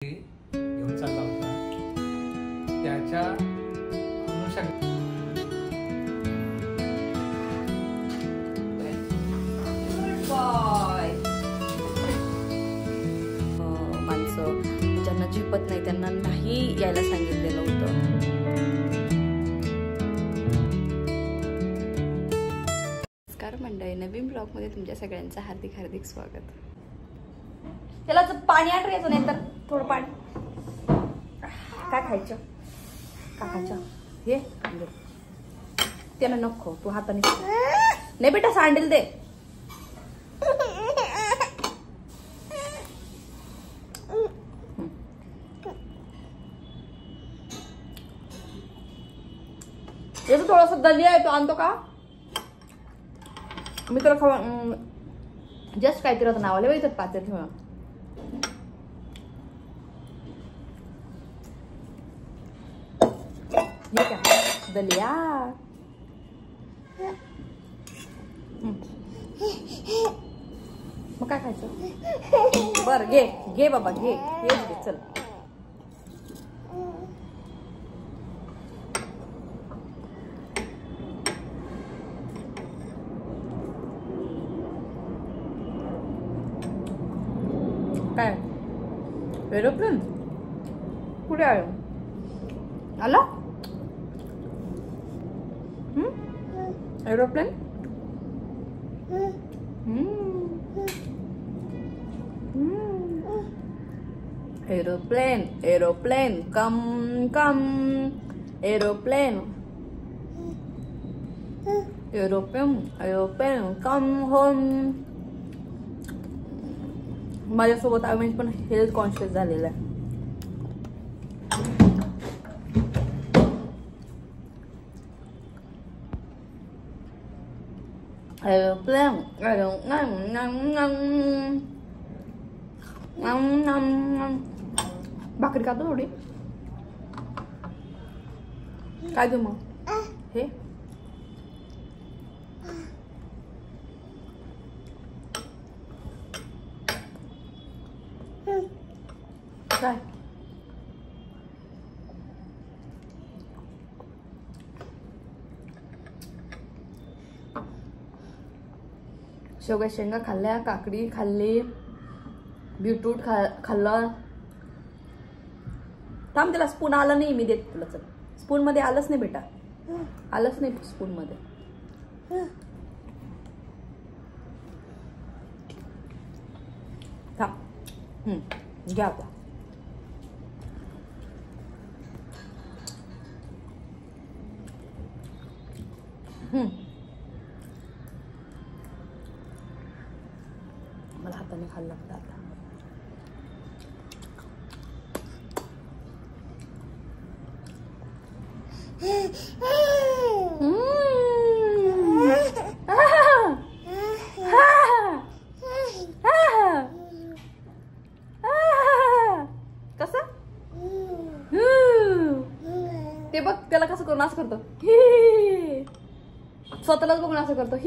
घेऊन चालला होता त्याच्या माणसं ज्यांना झेपत नाही त्यांना नाही यायला सांगितलेलं होतं. नमस्कार मंडळी, नवीन ब्लॉग मध्ये तुमच्या सगळ्यांचं हार्दिक हार्दिक स्वागत. त्याला पाणी आठ यायचं नाही तर थोडं पाणी. काय खायचं का खायचं हे त्याला नको, तू हाताने नाही बेटा, सांडेल दे. याचं थोडासा दलिया आहे, तो आणतो का? मी तुला खावा जस्ट काहीतरी होतं नावाला वेळेच पाचर ठेवा. हे काय दलिया? मग काय खायचं? बर घे घे बाबा, घे घे चल. काय एरोप्लेन कुठे आहे? आला aeroplane. Aeroplane aeroplane come come. Aeroplane aeroplane aeroplane come home. माझ्यासोबत आम्ही पण हेल्थ कॉन्शियस झालेला आहे. एरोप्लेन भाकरी खातो थोडी. काय देऊ मग? हे काय? शेवगा शेंगा खाल्ल्या, काकडी खाल्ली, बीटरूट खाल्लं. थांब, त्याला स्पून आला नाही, मी देते तुला. चल, स्पून मध्ये आलंच नाही बेटा, आलंच नाही स्पून मध्ये. थांब, घ्या आता. मला हाताने खायला लागतं आता. कसं ते बघ, त्याला कसं करून असं करतो. स्वतःलाच बघून असं करतो.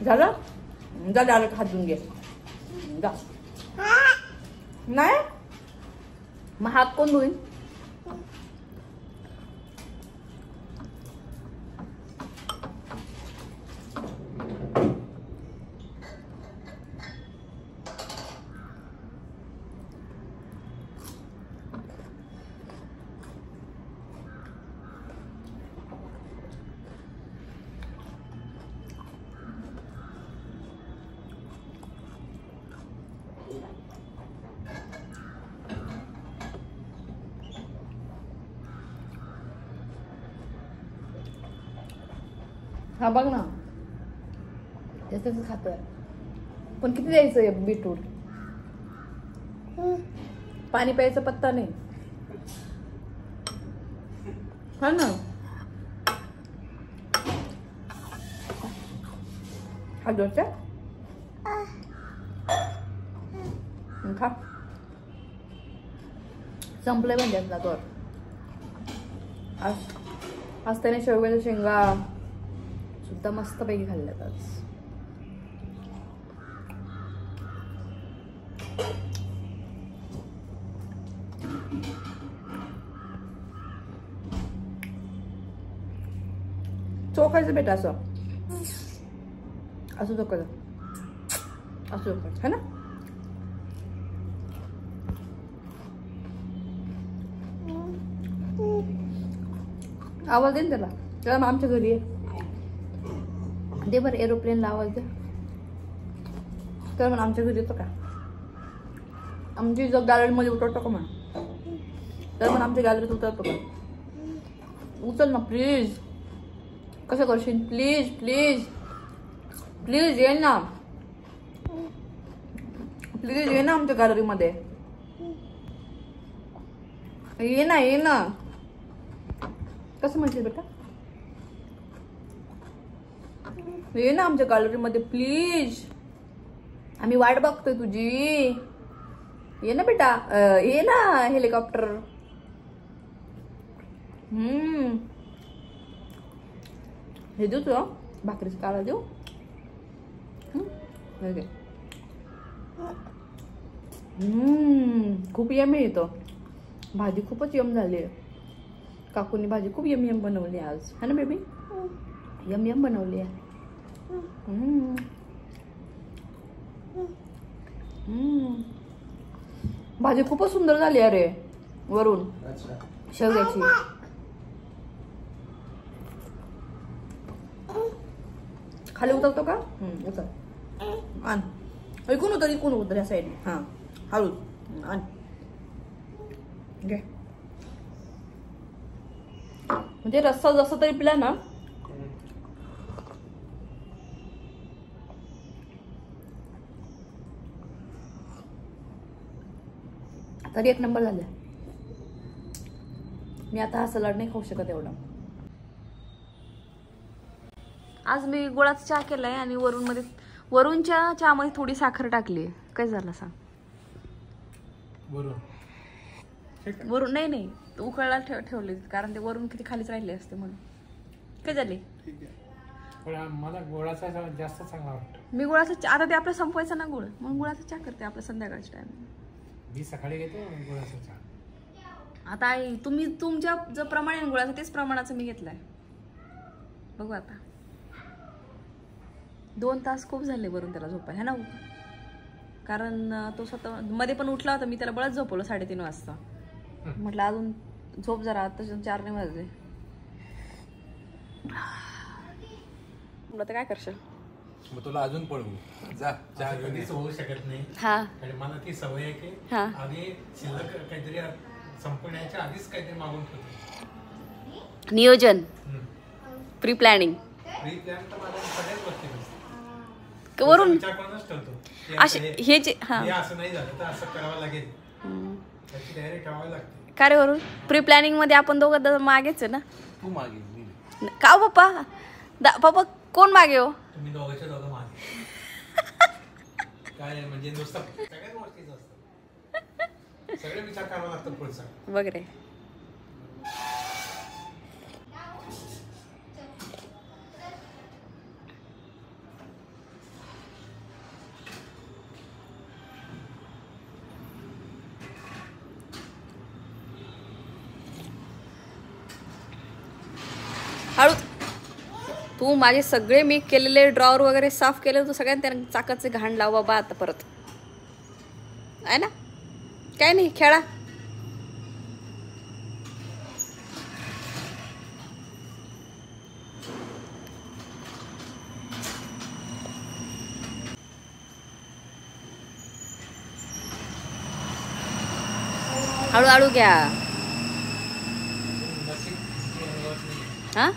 झालं झालं, हात धुवून घे जा. नाही मग हात कोण धुईन? हा बघ ना, त्याच खातोय. पण किती द्यायचं बीटरूट? पाणी प्यायचा पत्ता नाही. हा ना, हा डोसा खा. संपलंय म्हणजे आपला तर. आज त्याने शेवग्याच्या शेंगा सुद्धा मस्तपैकी खाल्ल्यात आज. चोखायचं बेटा असं असं चोखायचं असं चोखायचं है ना. आवाज दे ना त्याला मग आमच्या घरी आहे दे बरं एरोप्लेनला आवाज दे तर म्हणून आमच्या घरी येतो का आमची जग गॅलरीमध्ये उतरतो का म्हणून तर म्हणून आमच्या गॅलरीत उतरतो का उचल ना प्लीज. कसं करशील प्लीज प्लीज प्लीज ये ना प्लीज ये ना आमच्या गॅलरीमध्ये ये ना कसं म्हणशील बेटा ये ना आमच्या गॅलरीमध्ये प्लीज आम्ही वाट बघतोय तुझी. ये ना बेटा ये ना हेलिकॉप्टर. हे देऊ तुला भाकरीचा काळा देऊ. खूप यमी येतो भाजी खूपच यम झाली आहे. काकूनी भाजी खूप यम यम बनवली आज है ना बेबी यम यम बनवली आहे. भाजी खूपच सुंदर झाली अरे वरून शेवग्याची. खाली उतरतो का उतर आण इकून उतर या साईडने. हा हळू आण घे. म्हणजे रस्सा जसा तरी पिला ना तरी एक नंबर झाला. मी आता हा सलाड नाही खाऊ शकत एवढा. आज मी गुळाचा चहा केलाय आणि वरूनच्या चहामध्ये थोडी साखर टाकली. काय झालं सांग. वरून नाही उकळला ठेवले कारण ते वरून किती खालीच राहिले असते म्हणून. काय झाले मला गुळाचा जास्त चांगला वाटतो. मी गुळाचा आता ते आपलं संपवायचं ना गुळ म्हणून गुळाचा चहा करते आपल्या संध्याकाळच्या टाइम. मी सकाळी घेते गुळाचा चहा. आता तुम्ही तुमच्या जो प्रमाणे गुळाचं तेच प्रमाणाचं मी घेतलंय. बघू आता 2 तास खूप झाले वरून त्याला झोपाय है ना कारण तो स्वतः मध्ये पण उठला होता. मी त्याला बळच झोपवलं 3:30 वाजता. म्हटलं अजून झोप जरा आता 4 नाही वाजले. म्हटलं तर काय करशील मग तुला अजून पळवू जा चहा कधीच होऊ शकत नाही. हा आणि मला ती सवय आहे की आधी शिल्लक काहीतरी संपण्याच्या आधीच काहीतरी मागून ठेवतो. नियोजन प्री प्लॅनिंग प्री प्लॅन तर माझ्या सगळ्याच गोष्टी वरून विचार करूनच ठेवतो. असे हे जे असं नाही झालं तर असं करावं लागेल त्याची तयारी ठेवावी लागते. का रे वरून प्री प्लॅनिंग मध्ये आपण दोघं मागेच आहे ना. तू मागे का पप्पा पप्पा कोण मागे हो तुम्ही दोघांच्या दोघं मागे. काय म्हणजे नुसतं सगळ्याच गोष्टीच असतं सगळे विचार करावा लागतं पुढचा बघ रे. हळू तू माझे सगळे मी केलेले ड्रॉवर वगैरे साफ केले तू सगळ्यांना त्या चाकाचे घाण लाव बाबा आता परत आहे ना. काय नाही खेळा. हळूहळू घ्या. हा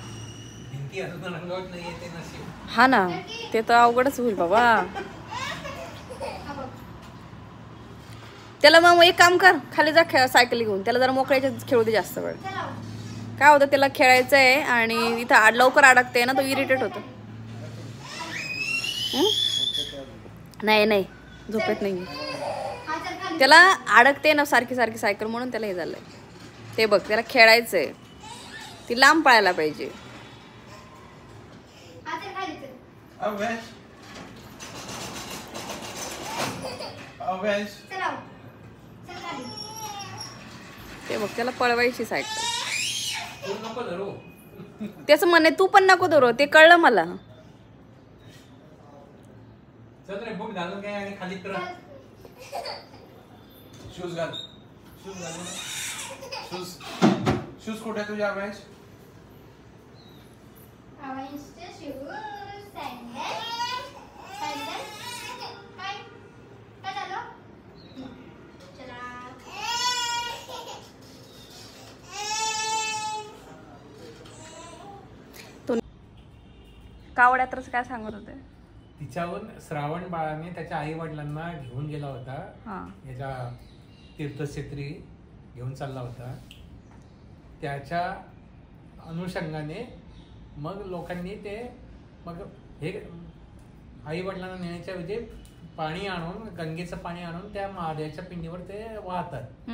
हा ना ते तर अवघडच होईल बाबा. त्याला मग एक काम कर खाली जा सायकल घेऊन त्याला जरा मोकळ्याच्या खेळू दे जास्त वेळ. काय होतं त्याला खेळायचं आहे आणि इथं लवकर अडकते ना तो इरिटेट होतो. नाही झोपेत नाही त्याला अडकते ना सारखी सारखी सायकल म्हणून त्याला हे झालंय. ते बघ त्याला खेळायचंय, ती लांब पळायला पाहिजे. ते बघ त्याला पळवायची सायकल. त्याचं म्हणे तू पण नको धरू, ते कळलं मला. बूट घालून काय आणि खाली शूज घाल. शूज घालून शूज शूज कुठे तुझ्या अवेश? कावड्यातच काय सांगत होते? तिच्यावर श्रावण बाळाने त्याच्या आई वडिलांना घेऊन गेला होता. याच्या तीर्थक्षेत्री घेऊन चालला होता. त्याच्या अनुषंगाने मग लोकांनी ते मग हे आई वडिलांना नेण्याच्या ऐवजी पाणी आणून, गंगेचं पाणी आणून त्या महादेवाच्या पिंडीवर ते वाहतात.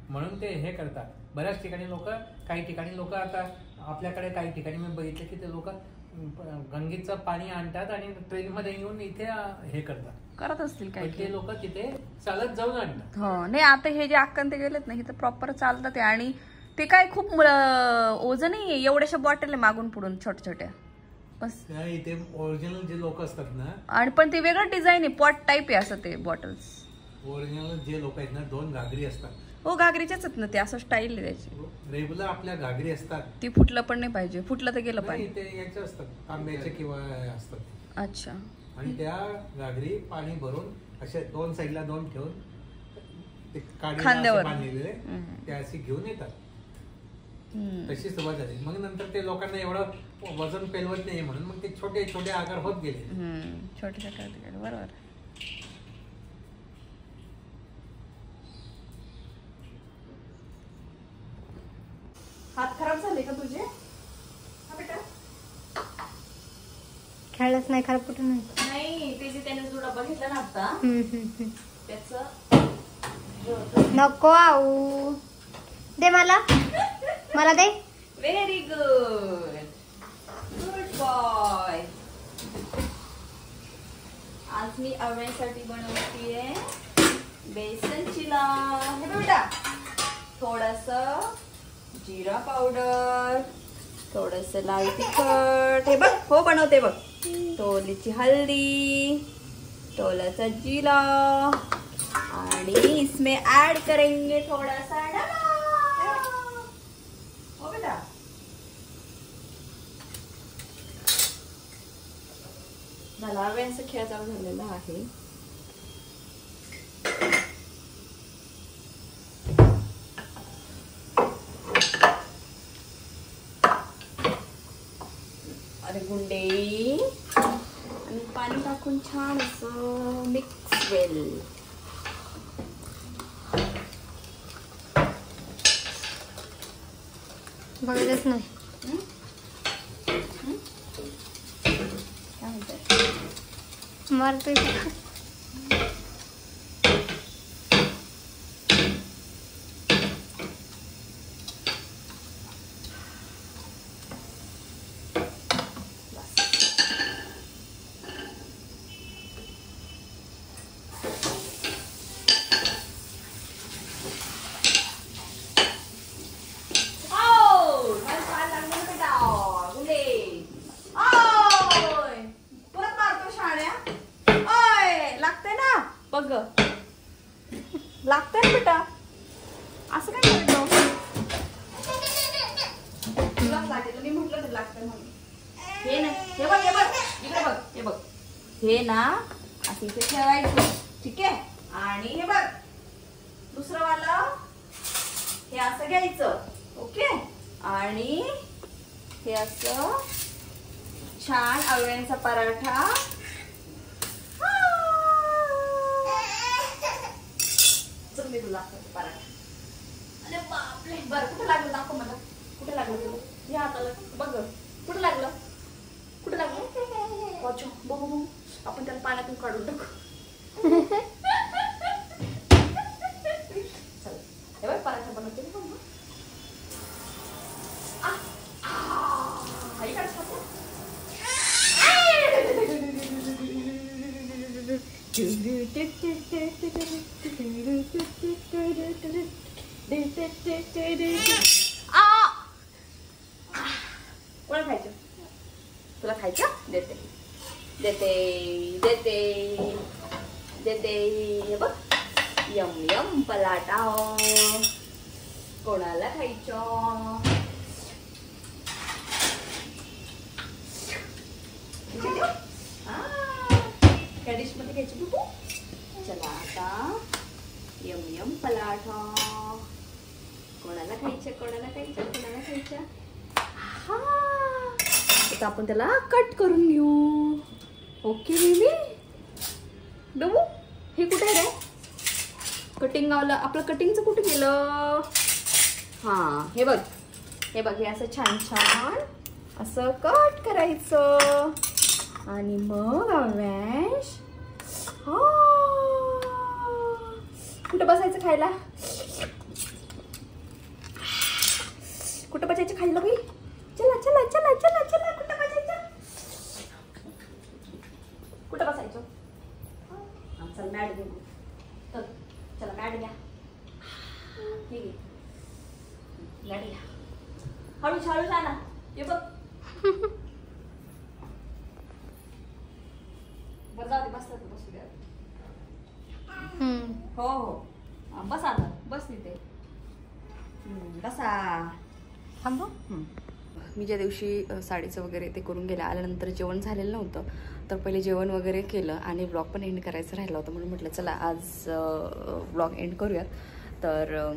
म्हणून ते हे करतात. बऱ्याच ठिकाणी लोक, काही ठिकाणी लोक, आता आपल्याकडे काही ठिकाणी मी बघितले की ते लोक गंगेचं पाणी आणतात आणि ट्रेन मध्ये येऊन इथे हे करत असतील. काही ते लोक तिथे चालत जाऊन आणतात. हो नाही, आता हे जे अक्कन ते गेलेत ना, हे तर प्रॉपर चालतात. आणि ते काय खूप ओझं नाहीये, एवढ्याशा बॉटल आहे मागून पुढून छोट्या छोट्या बस. इथे ओरिजिनल जे लोक असतात ना, आणि पण ते वेगळं डिझाईन आहे, पॉट टाईप आहे असं ते बॉटल्स. ओरिजिनल जे लोक आहेत ना, 2 घागरी असतात. हो घागरीच्याच आहेत ना ते, असं स्टाईल आहे त्याची. रेग्युलर आपल्या घागरी असतात, ती फुटलं पण नाही पाहिजे. फुटलं तर गेलं पाहिजे. ते याचे असतात, तांब्याचे किंवा असतात. अच्छा. आणि त्या घागरी पाणी भरून अशा 2 साईडला 2 ठेवून ते खांद्यावर बांधलेले ते असे घेऊन येतात. तशी सुरुवात झाली. मग नंतर ते लोकांना एवढं वजन पेलवत नाही म्हणून मग ते छोटे छोटे आकार होत गेले. छोटे छोटे बरोबर. हात खराब झाले का तुझे? बेटा खेळलंच नाही, खराब कुठं नाही. ते जे त्याने जुडा बघितला ना आता, त्याच नको आऊ दे मला, मला दे. Very good, good boy. आज मी आवण्यासाठी बनवतीये बेसन चिला. हे बेटा थोडस जिरा पावडर, थोडस लाल तिखट, हे बघ हो बनवते बघ. थोडीशी हल्दी, थोडासा जीरा, आणि इसमें ऐड करेंगे थोड़ा सा नमक. हो बेटा मला वेळेस खेळ चालू झालेला आहे. अरे गुंडे, आणि पाणी टाकून छान असं मिक्स वेल. बघतच नाही. काय म्हणते मारतोय. लागतंय ना बेटा, असं काय करतो? तुला लागेल, मी म्हटलं ते लागतंय म्हणून. हे नाही, हे बघ हे बघ इकडे बघ, हे बघ हे ना असं इथे ठेवायचं, ठीक आहे. आणि हे बघ दुसरं वालं हे असं घ्यायचं, ओके. आणि हे असं छान आवळ्यांचा पराठा. मी तुला पराठा. अरे बापरे, बरं कुठे लागलं दाखव मला, कुठे लागलं तुला? या हाताला बघ, कुठे लागलं, कुठे लागलं? बघू बघू, आपण त्याला पाण्यातून काढून टाकू. कोणाला खायचं? तुला खायचं? देते देते देते देते. हे बघ, यम यम पलाटा. कोणाला खायचं? त्या डिश मध्ये घ्यायची बघू. चला आता यम यम पलाटा. कोणाला खायचं? कोणाला खायचं? कोणाला खायचं? आता आपण त्याला कट करून घेऊ. Okay baby. बघू हे कुठे आहे रे? कटिंग गावलं आपलं. कटिंगचं कुठे गेलं? हा हे बघ, हे बघ, हे असं छान छान असं कट करायचं. आणि मग अव्याश कुठं बसायचं खायला? कुठं बसायचं खायला बाई? चला चला चला चला चला. कुठं बसायचं? कुठं बसायचं? चल मॅट घेऊ. तर चला मॅट घ्या. ठीक आहे, मॅट घ्या. हळूच हळूच आणा. हे बघ बस बसू द्या. हो हो बस आता. बस तिथे बसा. थांबू. मी ज्या दिवशी साडीचं वगैरे ते करून गेल्या आल्यानंतर जेवण झालेलं नव्हतं, तर पहिले जेवण वगैरे केलं आणि ब्लॉग पण एंड करायचं राहिलं होतं. म्हणून म्हटलं चला आज ब्लॉग एंड करूयात. तर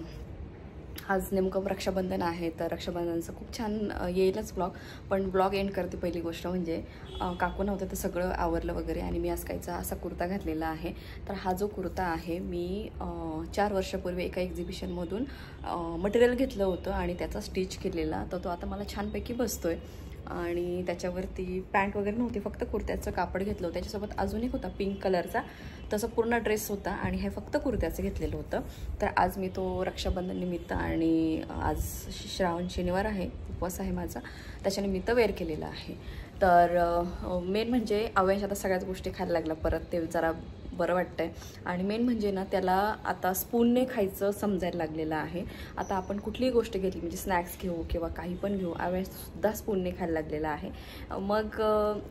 आज नेमकं रक्षाबंधन आहे, तर रक्षाबंधनचं खूप छान येईलच ब्लॉग. पण ब्लॉग एंड करते पहिली गोष्ट म्हणजे काकू नव्हतं तर सगळं आवरलं वगैरे आणि मी आज कायचा असा कुर्ता घातलेला आहे. तर हा जो कुर्ता आहे मी 4 वर्षापूर्वी एका एक्झिबिशनमधून मटेरियल घेतलं होतं आणि त्याचा स्टिच केलेला. तर तो आता मला छानपैकी बसतोय. आणि त्याच्यावरती पॅन्ट वगैरे नव्हती, फक्त कुर्त्याचं कापड घेतलं होतं. त्याच्यासोबत अजून एक होता पिंक कलरचा, तसं पूर्ण ड्रेस होता आणि हे फक्त कुर्त्याचं घेतलेलं होतं. तर आज मी तो रक्षाबंधन निमित्त आणि आज श्रावण शनिवार आहे, उपवास आहे माझा, त्याच्यानिमित्त वेअर केलेला आहे. तर मेन म्हणजे अव्यांश आता सगळ्याच गोष्टी खायला लागला परत, ते जरा बरं वाटतंय. आणि मेन म्हणजे ना त्याला आता स्पूनने खायचं समजायला लागलेलं आहे. आता आपण कुठलीही गोष्ट घेतली म्हणजे स्नॅक्स घेऊ किंवा काही पण घेऊ, अव्यांशसुद्धा स्पूनने खायला लागलेला आहे. मग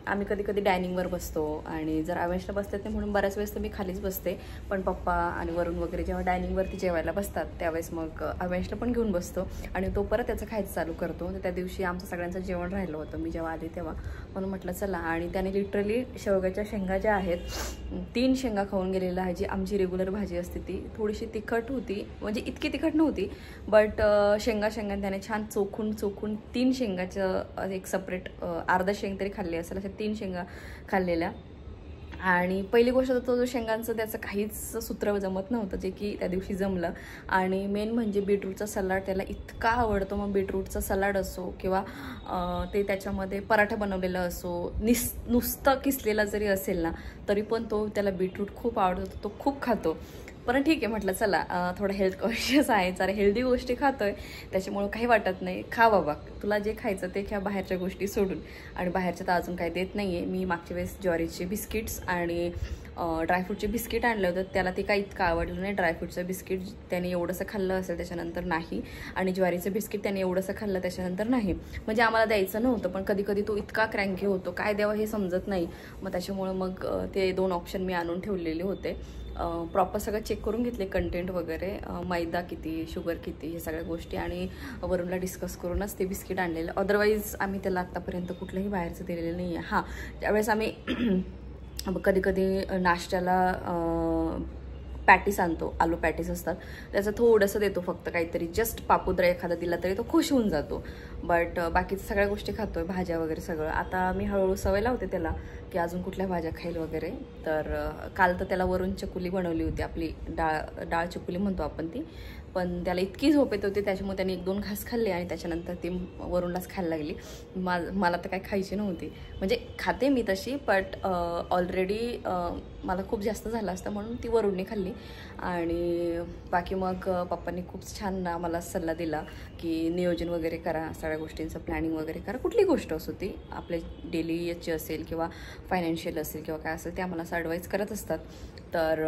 आम्ही कधी कधी डायनिंगवर बसतो आणि जर अव्यांशला बसतात नाही म्हणून बऱ्याच वेळेस तर मी खालीच बसते. पण पप्पा आणि वरुण वगैरे जेव्हा डायनिंगवरती जेवायला बसतात त्यावेळेस मग अव्यांशला पण घेऊन बसतो आणि तो परत त्याचं खायचं चालू करतो. तर त्या दिवशी आमचं सगळ्यांचं जेवण राहिलं होतं मी जेव्हा आले तेव्हा, म्हणून म्हटलं चला. आणि त्याने लिटरली शेवग्याच्या शेंगा ज्या आहेत 3 शेंगा खाऊन गेलेला आहे. जी आमची रेग्युलर भाजी असते ती थोडीशी तिखट होती, म्हणजे इतकी तिखट नव्हती, बट शेंगा त्याने छान चोखून 3 शेंगाचं एक सेपरेट अर्धा शेंग तरी खाल्ली असेल, अशा 3 शेंगा खाल्लेल्या. आणि पहिली गोष्ट तर तो जो शेंगांचं त्याचं काहीच सूत्र जमत नव्हतं, जे की त्या दिवशी जमलं. आणि मेन म्हणजे बीटरूटचा सलाड त्याला इतका आवडतो. मग बीटरूटचा सलाड असो किंवा ते त्याच्यामध्ये पराठा बनवलेला असो, नुसतं किसलेला जरी असेल ना तरी पण त्याला बीटरूट खूप आवडतो, तो खूप खातो. पण ठीक आहे म्हटलं चला, थोडं हेल्थ कॉन्शियस आहे, जरा हेल्दी गोष्टी खातोय त्याच्यामुळं काही वाटत नाही. खा बाबा, तुला जे खायचं ते खा, बाहेरच्या गोष्टी सोडून. आणि बाहेरच्या तर अजून काही देत नाही आहे. मी मागच्या वेळेस ज्वारीचे बिस्किट्स आणि ड्रायफ्रूटचे बिस्किट आणलं होतं, त्याला ते काही इतकं आवडलं नाही. ड्रायफ्रूटचं बिस्किट त्याने एवढंसं खाल्लं असेल त्याच्यानंतर नाही, आणि ज्वारीचं बिस्किट त्याने एवढंसं खाल्लं त्याच्यानंतर नाही. म्हणजे आम्हाला द्यायचं नव्हतं, पण कधी कधी तो इतका क्रँकी होतो, काय द्यावं हे समजत नाही. मग त्याच्यामुळं मग ते 2 ऑप्शन मी आणून ठेवलेले होते. प्रॉपर सगळं चेक करून घेतले, कंटेंट वगैरे, मैदा किती, शुगर किती, हे सगळ्या गोष्टी, आणि वरूनला डिस्कस करूनच ते बिस्किट आणलेलं. अदरवाईज आम्ही त्याला आत्तापर्यंत कुठलंही बाहेरचं दिलेलं नाही आहे. हां, त्यावेळेस आम्ही कधी कधी नाश्त्याला पॅटीस आणतो, आलू पॅटीस असतात, त्याचं थोडंसं देतो फक्त, काहीतरी जस्ट पापुद्रा एखादा दिला तरी तो खुश होऊन जातो. बट बाकीचं सगळ्या गोष्टी खातोय, भाज्या वगैरे सगळं. आता मी हळूहळू सवय लावते त्याला की अजून कुठल्या भाज्या खाईल वगैरे. तर काल तर त्याला वरून चकुली बनवली होती, आपली डाळ चकुली म्हणतो आपण ती, पण त्याला इतकी झोप येत होती त्याच्यामुळे त्याने 1-2 घास खाल्ले आणि त्याच्यानंतर ती वरूनलाच खायला लागली. मला तर काय खायची नव्हती, म्हणजे खाते मी तशी, बट ऑलरेडी मला खूप जास्त झालं असतं म्हणून ती वरूनने खाल्ली. आणि बाकी मग पप्पांनी खूप छान आम्हाला सल्ला दिला की नियोजन वगैरे करा, सगळ्या गोष्टींचं प्लॅनिंग वगैरे करा, कुठली गोष्ट असो ती आपल्या डेली याची असेल किंवा फायनान्शियल असेल किंवा काय असेल ते आम्हाला असं ॲडवाईज करत असतात. तर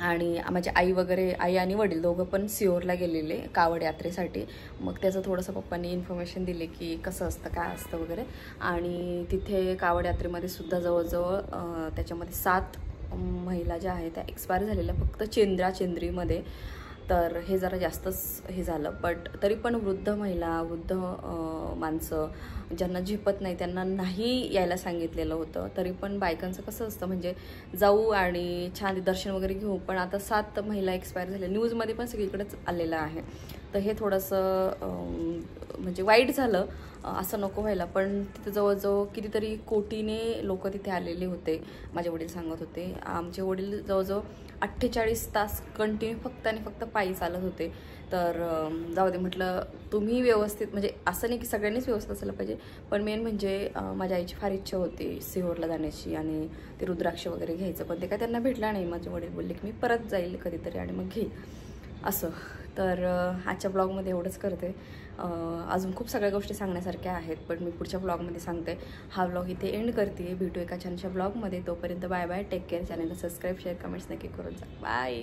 आणि माझी आई आणि वडील दोघं पण सिहोरला गेलेले कावड यात्रेसाठी. मग त्याचं थोडंसं पप्पांनी इन्फॉर्मेशन दिली की कसं असतं काय असतं वगैरे. आणि तिथे कावड यात्रेमध्ये सुद्धा जवळजवळ त्याच्यामध्ये 7 महिला ज्या आहेत त्या एक्सपायर झालेल्या फक्त चेंद्रीमध्ये. तर हे जरा जास्तच हे झालं. बट तरी पण वृद्ध महिला, वृद्ध माणसं ज्यांना झेपत नाही त्यांना नाही यायला सांगितलेलं होतं. तरी पण बायकांचं कसं असतं म्हणजे जाऊ आणि छान दर्शन वगैरे घेऊ. पण आता 7 महिला एक्सपायर झाल्या, न्यूजमध्ये पण सगळीकडेच आलेलं आहे. तर हे थोडंसं म्हणजे वाईट झालं, असं नको व्हायला. पण तिथे जवळजवळ कितीतरी कोटीने लोक तिथे आलेले होते. माझे वडील सांगत होते आमचे वडील जवळजवळ 48 तास कंटिन्यू फक्त आणि फक्त पायी चालत होते. तर जाऊ दे म्हटलं, तुम्ही व्यवस्थित म्हणजे असं नाही की सगळ्यांनीच व्यवस्थित असायला पाहिजे, पण मेन म्हणजे माझ्या आईची फार इच्छा होती सिहोरला जाण्याची आणि ते रुद्राक्ष वगैरे घ्यायचं. पण ते काय त्यांना भेटलं नाही. माझे वडील बोलले की मी परत जाईल कधीतरी आणि मग घेईल असं. तर आजच्या ब्लॉगमध्ये एवढंच करते. अजून खूप सगळ्या गोष्टी सांगण्यासारख्या आहेत, पण मी पुढच्या ब्लॉगमध्ये सांगते. हा ब्लॉग इथे एंड करते. भेटू एका छानशा ब्लॉगमध्ये. तोपर्यंत बाय बाय, टेक केअर. चॅनलला सबस्क्राईब, शेअर, कमेंट्स नक्की करून जा. बाय.